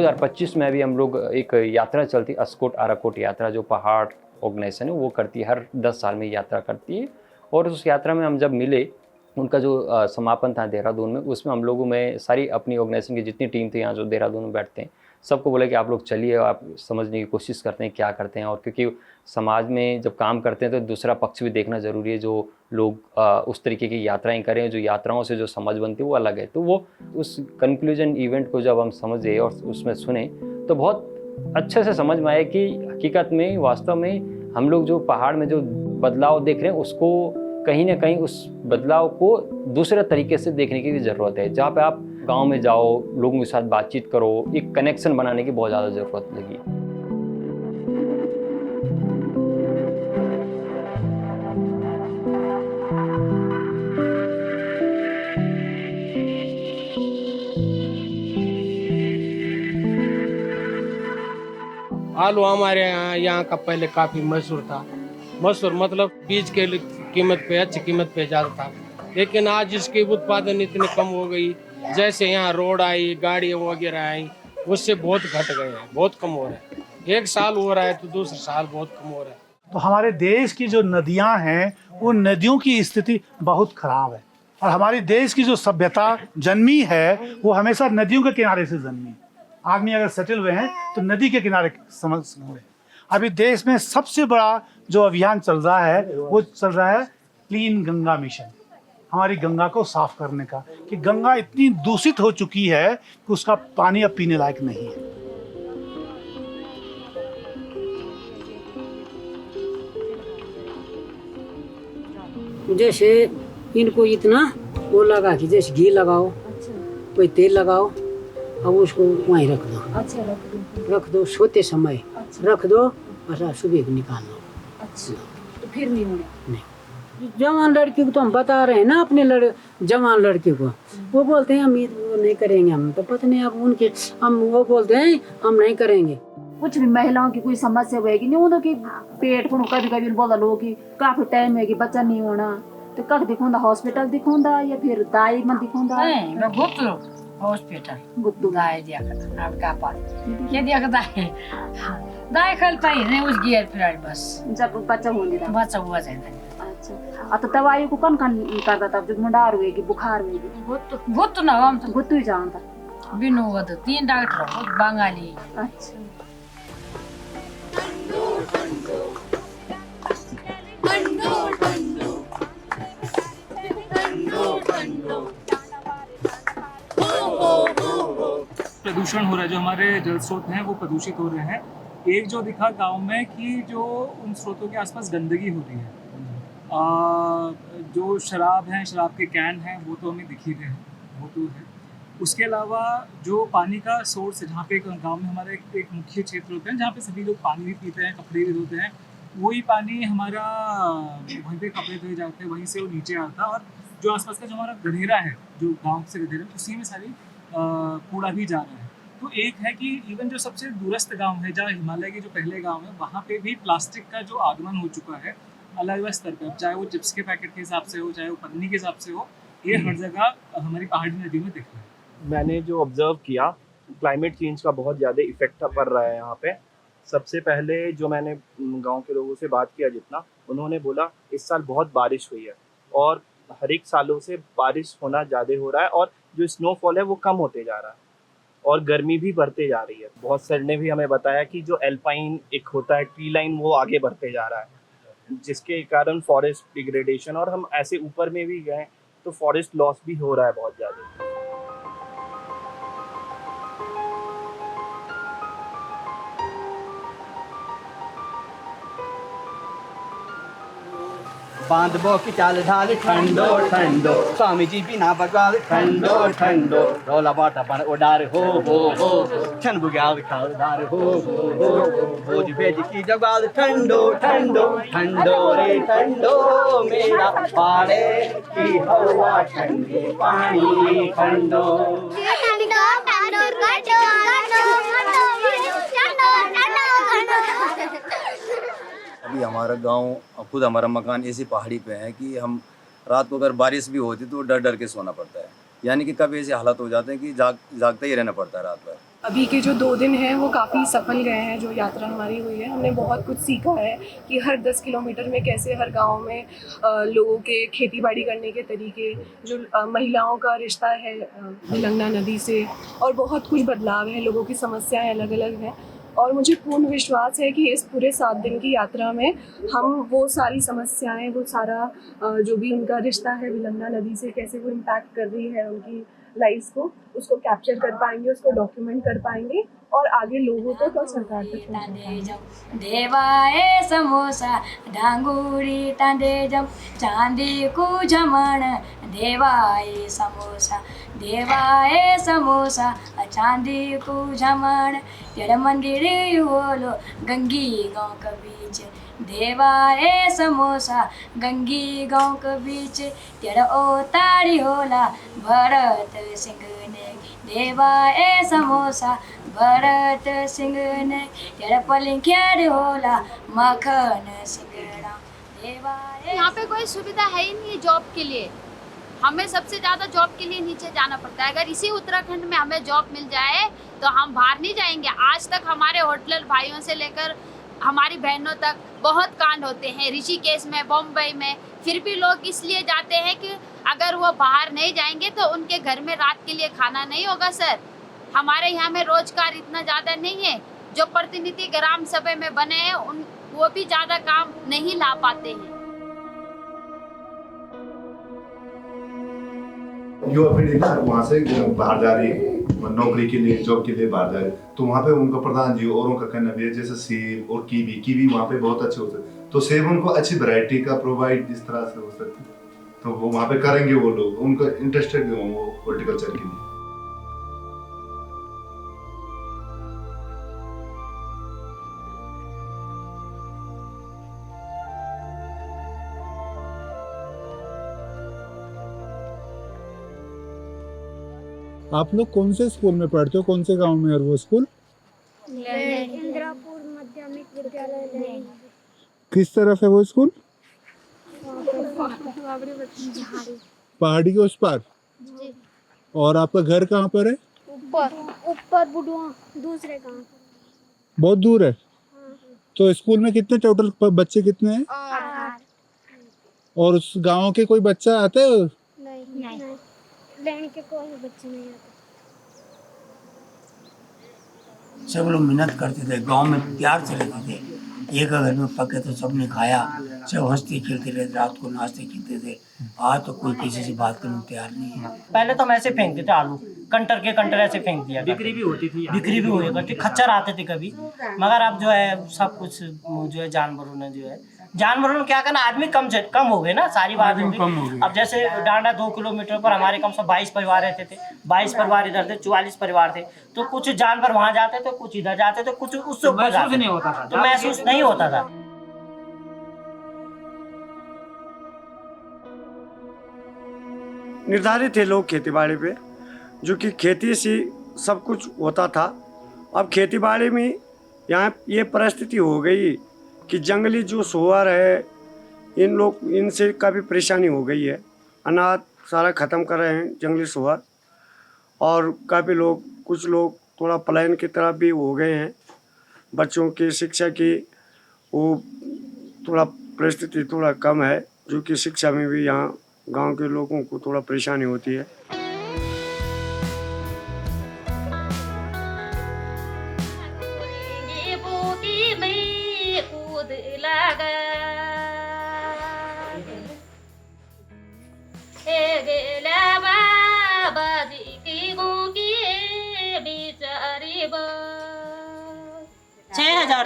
2025 में भी हम लोग एक यात्रा चलती, अस्कोट आराकोट यात्रा, जो पहाड़ ऑर्गेनाइजेशन है वो करती है, हर 10 साल में यात्रा करती है। और उस यात्रा में हम जब मिले, उनका जो समापन था देहरादून में, उसमें हम लोगों में सारी अपनी ऑर्गेनाइजेशन की जितनी टीम थी यहाँ जो देहरादून में बैठते हैं, सबको बोला कि आप लोग चलिए, आप समझने की कोशिश करते हैं क्या करते हैं। और क्योंकि समाज में जब काम करते हैं तो दूसरा पक्ष भी देखना ज़रूरी है, जो लोग उस तरीके की यात्राएं करें, जो यात्राओं से जो समझ बनती है वो अलग है। तो वो उस कंक्लूजन इवेंट को जब हम समझे और उसमें सुने तो बहुत अच्छे से समझ में आया कि हकीकत में वास्तव में हम लोग जो पहाड़ में जो बदलाव देख रहे हैं, उसको कहीं ना कहीं उस बदलाव को दूसरे तरीके से देखने की भी ज़रूरत है। जहाँ पे आप गांव में जाओ, लोगों के साथ बातचीत करो, एक कनेक्शन बनाने की बहुत ज़्यादा ज़रूरत लगी। आलू हमारे यहाँ का पहले काफी मशहूर था। मशहूर मतलब बीज के कीमत पे, अच्छी कीमत पे जाता था, लेकिन आज इसकी उत्पादन इतनी कम हो गई। जैसे यहाँ रोड आई, गाड़ी वगैरह आई, उससे बहुत घट गए हैं, बहुत कम हो रहा है। एक साल हो रहा है तो दूसरा साल बहुत कम हो रहा है। तो हमारे देश की जो नदियां हैं, उन नदियों की स्थिति बहुत खराब है। और हमारे देश की जो सभ्यता जन्मी है वो हमेशा नदियों के किनारे से जन्मी है। आदमी अगर सेटल हुए हैं तो नदी के किनारे समझ हुए। अभी देश में सबसे बड़ा जो अभियान चल रहा है वो चल रहा है क्लीन गंगा मिशन, हमारी गंगा को साफ करने का। कि गंगा इतनी दूषित हो चुकी है कि उसका पानी अब पीने लायक नहीं है। जैसे इनको इतना वो लगा कि जैसे घी लगाओ, कोई तेल लगाओ, अब उसको वहीं रख दो। अच्छा, रख दो सोते समय। अच्छा। रख दो, बस सुबह को निकाल लो। अच्छा, तो फिर नहीं होने? नहीं। जवान लड़की को तो हम बता रहे हैं ना, अपने जवान लड़की को, वो बोलते हैं हम ये नहीं करेंगे। हम तो पता नहीं अब उनके, हम वो बोलते हैं हम नहीं करेंगे। कुछ भी महिलाओं की कोई समस्या होगी नहीं, उन्होंने की पेट को कभी कभी बोला लोग कि काफी टाइम है कि बच्चा नहीं होना, तो कब दिखोंदा हॉस्पिटल दिखोंदा या फिर दाई में दिखोंदा? नहीं, मैं गुत्तू हॉस्पिटल गुत्तू दाई दिया करता आपका पास ये दिया करता है। दाई खल पाई नहीं उस गियर फिर बस जब बच्चा होने लगा। बच्चा हुआ जाए। अच्छा, तो दवाई को कौन कौन करता था जब मुंडार हुएगी, बुखार हुएगी? गुत्तू ना हम तो गुत्तू ही जानता। बिनु वद 3 डॉक्टर हो बंगाली। अच्छा, प्रदूषण हो रहा है, जो हमारे जल स्रोत हैं वो प्रदूषित हो रहे हैं। एक जो दिखा गांव में कि जो उन स्रोतों के आसपास गंदगी हो रही है, जो शराब है, शराब के कैन हैं, वो तो हमें दिख ही रहे हैं, वो तो है। उसके अलावा जो पानी का सोर्स है, जहाँ पे गांव में हमारा एक मुख्य क्षेत्र होता है जहाँ पे सभी लोग पानी भी पीते हैं, कपड़े भी धोते हैं, वही पानी हमारा वहीं पे कपड़े धोए जाते हैं, वहीं से वो नीचे आता है। और जो आसपास का जो हमारा गधेरा है, जो गाँव से गधेरा, उसी में सारी कूड़ा भी जा रहा है। तो एक है कि इवन जो सबसे दूरस्थ गांव है, जहाँ हिमालय के जो पहले गांव है, वहाँ पे भी प्लास्टिक का जो आगमन हो चुका है अलग अलग स्तर पर, चाहे वो चिप्स के पैकेट के हिसाब से हो, चाहे वो पन्नी के हिसाब से हो, ये हर जगह हमारी पहाड़ी नदी में दिख रहा है। मैंने जो ऑब्जर्व किया, क्लाइमेट चेंज का बहुत ज़्यादा इफेक्ट पड़ रहा है यहाँ पे। सबसे पहले जो मैंने गांव के लोगों से बात किया जितना, उन्होंने बोला इस साल बहुत बारिश हुई है और हर एक सालों से बारिश होना ज़्यादा हो रहा है और जो स्नोफॉल है वो कम होते जा रहा है और गर्मी भी बढ़ते जा रही है। बहुत सर ने भी हमें बताया कि जो एल्पाइन एक होता है ट्री लाइन, वो आगे बढ़ते जा रहा है, जिसके कारण फॉरेस्ट डिग्रेडेशन, और हम ऐसे ऊपर में भी गए तो फॉरेस्ट लॉस भी हो रहा है बहुत ज़्यादा। बांधबो की चाल ढाल ठंडो ठंडो, स्वामी जी बिना बगाल ठंडो ठंडो, रोला बाटा बन उडार हो छन बुगाल खालदार हो भोज भेज की जगाल ठंडो ठंडो ठंडो रे ठंडो, मेरा पाड़े की हवा ठंडी पानी ठंडो। अभी हमारा गांव, खुद हमारा मकान ऐसी पहाड़ी पे है कि हम रात को अगर बारिश भी होती तो डर डर के सोना पड़ता है। यानी कि कभी ऐसे हालात हो जाते हैं कि जागते ही रहना पड़ता है रात भर। अभी के जो 2 दिन हैं वो काफ़ी सफल गए हैं। जो यात्रा हमारी हुई है, हमने बहुत कुछ सीखा है कि हर 10 किलोमीटर में कैसे हर गांव में लोगों के खेती बाड़ी करने के तरीके, जो महिलाओं का रिश्ता है भिलंगना नदी से, और बहुत कुछ बदलाव है, लोगों की समस्याएं अलग अलग हैं। और मुझे पूर्ण विश्वास है कि इस पूरे 7 दिन की यात्रा में हम वो सारी समस्याएं, वो सारा जो भी उनका रिश्ता है भिलंगना नदी से, कैसे वो इम्पैक्ट कर रही है उनकी लाइफ को, उसको कैप्चर कर पाएंगे, उसको डॉक्यूमेंट कर पाएंगे और आगे लोगों तक और सरकार तक पहुंचाएंगे। देवाए समोसा डांगुरी तांदे जम चांदी को जमण देवाए समोसा चांदी को जमण तेरा मंदिर होलो गंगी गाँव के बीच देवाए समोसा गंगी गाँव के बीच तेरा ओ तारी होला भरत सिंह ने देवाए समोसा भरत सिंह ने तेरा पलिंख्यार होला मखन सिंगड़ा देवाए। यहाँ पे कोई सुविधा है ही नहीं जॉब के लिए। हमें सबसे ज़्यादा जॉब के लिए नीचे जाना पड़ता है। अगर इसी उत्तराखंड में हमें जॉब मिल जाए तो हम बाहर नहीं जाएंगे। आज तक हमारे होटल भाइयों से लेकर हमारी बहनों तक बहुत कांड होते हैं, ऋषिकेश में, बम्बई में। फिर भी लोग इसलिए जाते हैं कि अगर वो बाहर नहीं जाएंगे तो उनके घर में रात के लिए खाना नहीं होगा। सर, हमारे यहाँ में रोजगार इतना ज़्यादा नहीं है। जो प्रतिनिधि ग्राम सभा में बने हैं वो भी ज़्यादा काम नहीं ला पाते हैं। युवा पीढ़ी ना वहाँ से बाहर जा रही है नौकरी के लिए, जॉब के लिए बाहर जा रही है, तो वहाँ पे उनका प्रधान जी औरों का कहना भी है जैसे सेब और कीवी वहाँ पे बहुत अच्छे होते हैं, तो सेब उनको अच्छी वैरायटी का प्रोवाइड जिस तरह से हो सकती है तो वो वहाँ पे करेंगे। वो लोग उनका इंटरेस्टेड भी होंगे हॉर्टिकल्चर के लिए। आप लोग कौन से स्कूल में पढ़ते हो, कौन से गांव में है वो स्कूल? इंद्रापुर माध्यमिक विद्यालय। किस तरफ है वो स्कूल? पहाड़ी के उस पार। और आपका घर कहाँ पर है? ऊपर बुढ़वा दूसरे गांव। बहुत दूर है। तो स्कूल में कितने टोटल बच्चे कितने हैं? 8। और उस गांव के कोई बच्चा आता है? नहीं। लेने के कोई बच्चे नहीं आते। सब लोग मेहनत करते थे, गांव में प्यार से रहते थे। एक घर में पके तो सबने खाया, सब हंसते खेलते रहे, रात को नाचते खेलते थे। आज तो कोई किसी से बात करने को तैयार नहीं है। पहले तो हम ऐसे फेंकते थे आलू, कंटर ऐसे फेंक दिया, बिक्री भी होती थी, बिक्री भी हुई करती, खच्चर आते थे कभी। मगर अब जो है सब कुछ जो है जानवरों ने क्या करना, आदमी कम हो गए ना, सारी बात होगी। अब जैसे डांडा 2 किलोमीटर पर हमारे कम से 22 परिवार रहते थे, 22 परिवार इधर थे, 44 परिवार थे। तो कुछ जानवर वहाँ जाते थे, कुछ इधर जाते थे, कुछ उससे ऊपर जाते नहीं होता था, तो महसूस नहीं होता था। निर्धारित थे लोग खेती बाड़ी पे, जो कि खेती से सब कुछ होता था। अब खेती बाड़ी में यहाँ ये परिस्थिति हो गई कि जंगली जो सुअर है इनसे काफ़ी परेशानी हो गई है। अनाज सारा ख़त्म कर रहे हैं जंगली सुअर, और काफ़ी लोग, कुछ लोग थोड़ा पलायन की तरफ भी हो गए हैं। बच्चों की शिक्षा की वो थोड़ा परिस्थिति थोड़ा कम है, जो कि शिक्षा में भी यहाँ गांव के लोगों को थोड़ा परेशानी होती है।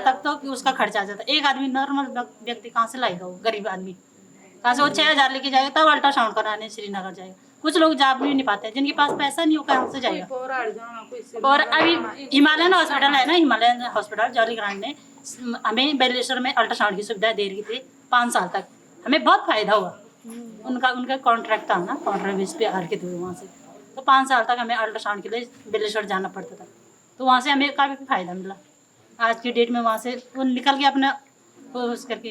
तक तो उसका खर्चा आ जाता है। एक आदमी नॉर्मल व्यक्ति कहाँ से लाएगा, वो गरीब आदमी कहाँ से वो 6000 लेके जाएगा, तब अल्ट्रासाउंड कराने श्रीनगर जाएगा। कुछ लोग जा भी नहीं पाते, जिनके पास पैसा नहीं हो कहाँ से जाएगा। और अभी हिमालयन हॉस्पिटल है ना, हिमालयन हॉस्पिटल जौलीग्रांट ने हमें बेलेश्वर में अल्ट्रासाउंड की सुविधा दे रही थी 5 साल तक। हमें बहुत फायदा हुआ। उनका कॉन्ट्रैक्ट था ना, कॉन्ट्रैक्ट बेस पे हर के थे वहाँ से, तो 5 साल तक हमें अल्ट्रासाउंड के लिए बेलेश्वर जाना पड़ता था। तो वहाँ से हमें काफ़ी फायदा मिला। आज की डेट में वहाँ से वो निकल के अपना उस करके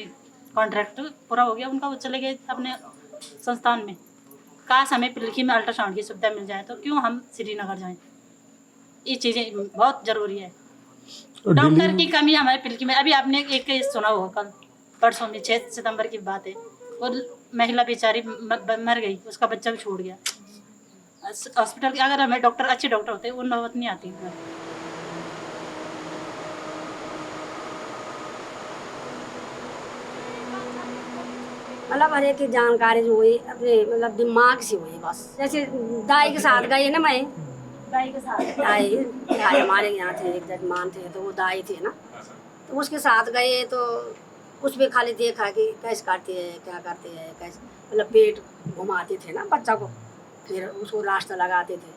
कॉन्ट्रैक्ट पूरा हो गया उनका, वो चले गए अपने संस्थान में। काश हमें पिलखी में अल्ट्रासाउंड की सुविधा मिल जाए, तो क्यों हम श्रीनगर जाएं। ये चीज़ें बहुत ज़रूरी है। डॉक्टर की कमी हमारे पिलकी में। अभी आपने एक केस सुना होगा कल परसों में 6 सितंबर की बात है, वो महिला बेचारी मर गई, उसका बच्चा भी छूट गया। हॉस्पिटल के अगर हमें डॉक्टर अच्छे डॉक्टर होते वो नौबत नहीं आती। मतलब हर एक की जानकारी जो हुई अपने मतलब दिमाग से हुई बस। जैसे दाई के साथ गई ना, मैं दाई के साथ दाई हमारे यहाँ थे, एक जजमान थे तो वो दाई थे ना, तो उसके साथ गए तो उसमें खाली देखा कि कैसे करती है, क्या करती है, कैसे मतलब पेट घुमाते थे ना बच्चा को, फिर उसको रास्ता लगाते थे,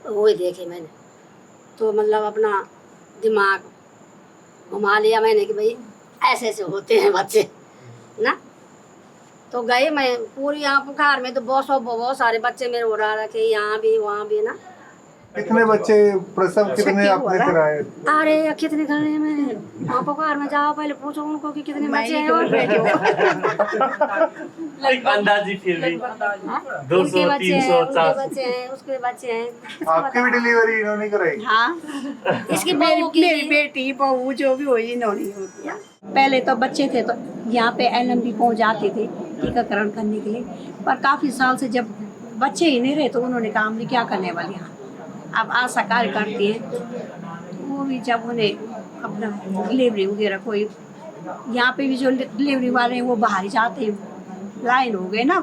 तो वही देखे मैंने। तो मतलब अपना दिमाग घुमा लिया मैंने कि भाई ऐसे ऐसे होते हैं बच्चे ना। तो गए मैं पूरी यहाँ पुकार में, तो बहुत सारे बच्चे मेरे उड़ा रखे, यहाँ भी वहाँ भी ना। कितने बच्चे प्रसव कितने आपने कराए? अरे कितने करने हैं मैंने, वहाँ पुकार में जाओ पहले पूछो उनको कि कितने बच्चे हैं। अंदाजी फिर भी 200 300 400 बच्चे हैं, उसके बच्चे हैं। आपकी भी डिलीवरी इन्होंने कराई? हाँ, इसकी मेरी बेटी बहू जो भी हुई इन्होंने। पहले तो बच्चे थे तो यहाँ पे LMB पहुँच जाते थे टीकाकरण करने के लिए, पर काफ़ी साल से जब बच्चे ही नहीं रहे तो उन्होंने कहा हमने क्या करने वाले यहाँ। अब आशा कार्य करती हैं, वो भी जब उन्हें अपना डिलीवरी वगैरह कोई यहाँ पे भी जो डिलीवरी वाले हैं वो बाहर ही जाते हैं, लाइन हो गए ना,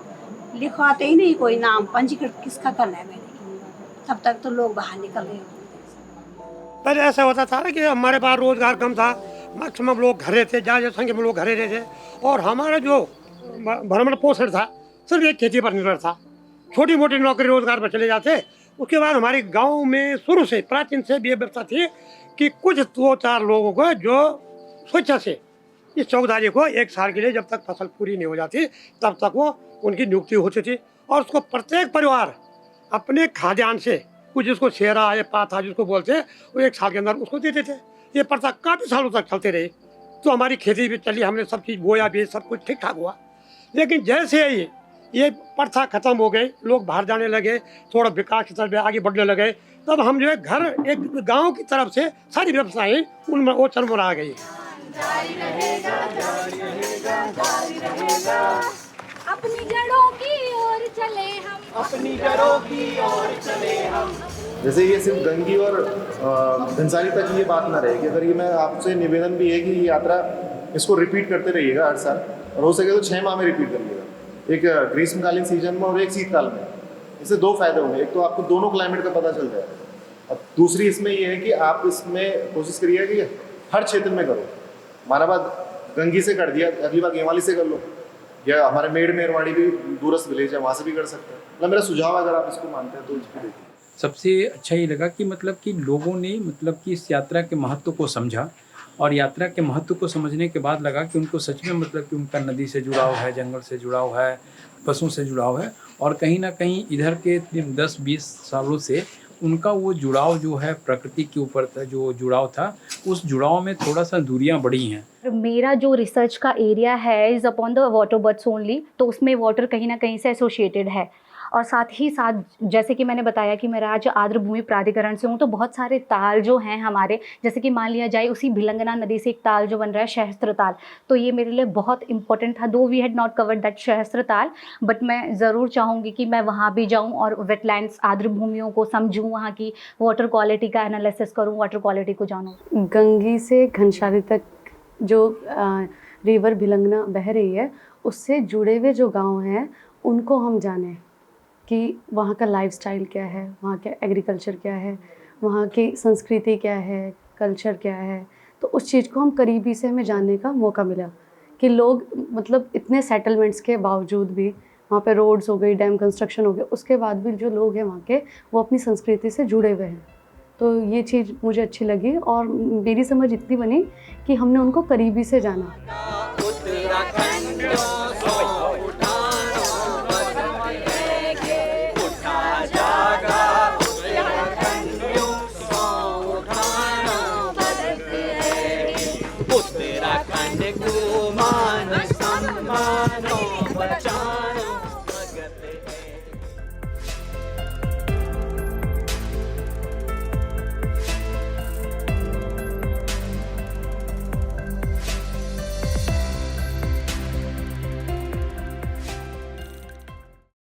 लिखवाते ही नहीं कोई नाम, पंजीकृत किसका करना है मैंने, तब तक तो लोग बाहर निकल गए। पहले ऐसा होता था कि हमारे पास रोजगार कम था, मैक्सिमम लोग घरे थे, ज़्यादा संख्या में लोग घरे रहते थे, और हमारा जो भरण पोषण था सिर्फ एक खेती पर निर्भर था। छोटी मोटी नौकरी रोजगार पर चले जाते। उसके बाद हमारे गांव में शुरू से प्राचीन से ये व्यवस्था थी कि कुछ 2-4 लोगों को जो स्वेच्छा से इस चौकीदारी को 1 साल के लिए जब तक फसल पूरी नहीं हो जाती तब तक वो उनकी नियुक्ति होती थी, और उसको प्रत्येक परिवार अपने खाद्यान्न से कुछ जिसको शेरा या पाथा जिसको बोलते हैं वो 1 साल के अंदर उसको देते थे। ये प्रथा काफ़ी सालों तक चलते रही, तो हमारी खेती भी चली, हमने सब चीज़ बोया भी, सब कुछ ठीक ठाक हुआ। लेकिन जैसे ही ये प्रथा खत्म हो गई, लोग बाहर जाने लगे, थोड़ा विकास की तरफ आगे बढ़ने लगे, तब हम जो है घर एक गांव की तरफ से सारी व्यवस्थाएं उनमें वो चरमरा गई। अपनी जड़ों की ओर चले हम, अपनी जड़ों की ओर चले हम। जैसे ये सिर्फ गंगी और घनसाली तक ये बात ना रहेगी, अगर ये मैं आपसे निवेदन भी है कि ये यात्रा इसको रिपीट करते रहिएगा हर साल, और हो सके तो 6 माह में रिपीट करिएगा, एक ग्रीष्मकालीन सीजन में और एक शीतकाल में। इससे 2 फायदे होंगे, एक तो आपको दोनों क्लाइमेट का पता चल जाएगा, और दूसरी इसमें ये है कि आप इसमें कोशिश करिए कि हर क्षेत्र में करो। हमारा बात गंगी से कर दिया, अगली बार गेवाली से कर लो, या हमारे मेड़ मेरवाड़ी भी दूरस्थ विलेज है वहाँ से भी कर सकते हैं। मतलब मेरा सुझाव अगर आप इसको मानते हैं तो इसको देखिए। सबसे अच्छा ये लगा कि मतलब कि लोगों ने मतलब कि इस यात्रा के महत्व को समझा, और यात्रा के महत्व को समझने के बाद लगा कि उनको सच में मतलब कि उनका नदी से जुड़ाव है, जंगल से जुड़ाव है, पशुओं से जुड़ाव है, और कहीं ना कहीं इधर के 10-20 सालों से उनका वो जुड़ाव जो है प्रकृति के ऊपर था, जो जुड़ाव था, उस जुड़ाव में थोड़ा सा दूरियां बढ़ी हैं। मेरा जो रिसर्च का एरिया है is upon the water birds only, तो उसमें वाटर कहीं ना कहीं से एसोसिएटेड है। और साथ ही साथ जैसे कि मैंने बताया कि मैं राज्य आर्द्र भूमि प्राधिकरण से हूँ, तो बहुत सारे ताल जो हैं हमारे, जैसे कि मान लिया जाए उसी भिलंगना नदी से एक ताल जो बन रहा है सहस्त्र ताल, तो ये मेरे लिए बहुत इंपॉर्टेंट था। Though we had not covered that Sahastra Tal, but मैं ज़रूर चाहूँगी कि मैं वहाँ भी जाऊँ और वेटलैंड्स आर्द्र भूमियों को समझूँ, वहाँ की वाटर क्वालिटी का एनालिसिस करूँ, वाटर क्वालिटी को जानूँ। गंगी से घनसाली तक जो रिवर भिलंगना बह रही है, उससे जुड़े हुए जो गाँव हैं उनको हम जानें कि वहाँ का लाइफस्टाइल क्या है, वहाँ का एग्रीकल्चर क्या है, वहाँ की संस्कृति क्या है, कल्चर क्या है। तो उस चीज़ को हम करीबी से हमें जानने का मौका मिला कि लोग मतलब इतने सेटलमेंट्स के बावजूद भी, वहाँ पे रोड्स हो गई, डैम कंस्ट्रक्शन हो गया, उसके बाद भी जो लोग हैं वहाँ के, वो अपनी संस्कृति से जुड़े हुए हैं। तो ये चीज़ मुझे अच्छी लगी और मेरी समझ इतनी बनी कि हमने उनको करीबी से जाना।